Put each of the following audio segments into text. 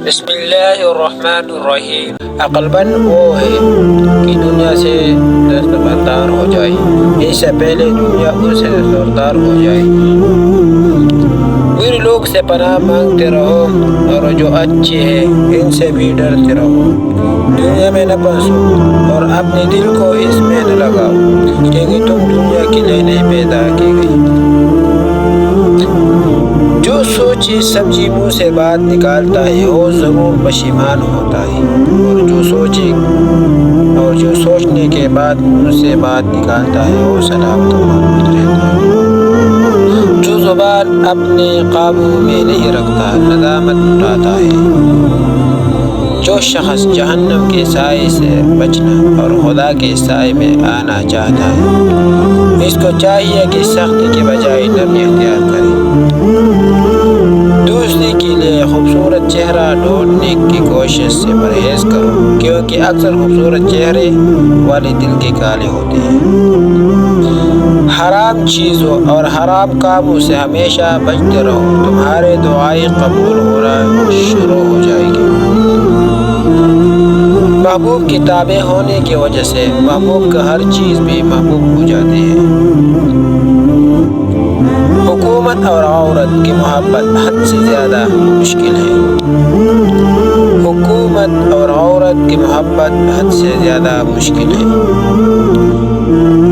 بسم اللہ الرحمن الرحیم۔ عقل مند وہ ہے کہ دنیا سے دستبردار ہو جائے، اس سے پہلے دنیا اس سے دستبردار ہو جائے۔ بری لوگ سے پناہ مانگتے رہو اور جو اچھے ہیں ان سے بھی ڈرتے رہو۔ دنیا میں نہ پھنسو اور اپنے دل کو اس میں نہ لگاؤ، کیونکہ تم دنیا کے لیے نہیں پیدا کی گئی۔ جو سوچی سمجھی منہ سے بات نکالتا ہے وہ ضرور پشیمان ہوتا ہے، اور جو سوچنے کے بعد منہ سے بات نکالتا ہے وہ سلامت رہتا ہے۔ جو زبان اپنے قابو میں نہیں رکھتا ندامت اٹھاتا ہے۔ جو شخص جہنم کے سائے سے بچنا اور خدا کے سائے میں آنا چاہتا ہے، اس کو چاہیے کہ سختی کے بجائے نرمی اختیار کرے۔ دوسری کے لیے خوبصورت چہرہ ڈھونڈنے کی کوشش سے پرہیز کرو، کیونکہ اکثر خوبصورت چہرے والے دل کے کالے ہوتے ہیں۔ حرام چیزوں اور حرام کاموں سے ہمیشہ بچتے رہو، تمہارے دعائیں قبول ہونا شروع ہو جائے گی۔ محبوب کی تابع ہونے کی وجہ سے محبوب کا ہر چیز بھی محبوب ہو جاتی ہے۔ حکومت اور عورت کی محبت حد سے زیادہ مشکل ہے۔ حکومت اور عورت کی محبت حد سے زیادہ مشکل ہے۔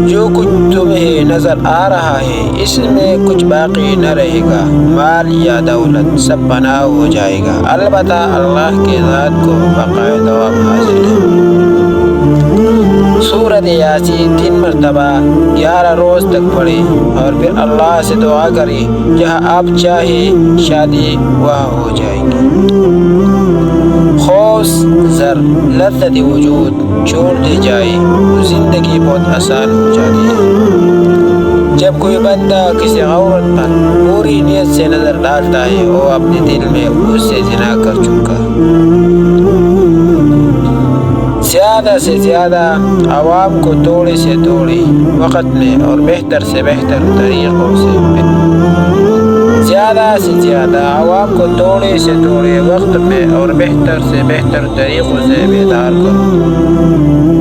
جو کچھ تمہیں نظر آ رہا ہے اس میں کچھ باقی نہ رہے گا، مال یا دولت سب فنا ہو جائے گا، البتہ اللہ کے ذات کو بقائے دوام حاصل ہے۔ سورۃ یاسین 3 مرتبہ 11 روز تک پڑھیں اور پھر اللہ سے دعا کریں، جہاں آپ چاہیں شادی وہاں ہو جائے گی۔ خوف، زر، لذت وجود چھوڑ دی جائے تو زندگی بہت آسان ہو جاتی ہے۔ جب کوئی بندہ کسی عورت پر پوری نیت سے نظر ڈالتا ہے وہ اپنے دل میں اس سے زنا کر چکا۔ زیادہ سے زیادہ عوام کو توڑے سے توڑے وقت میں اور بہتر سے بہتر طریقوں سے بیدار کرو۔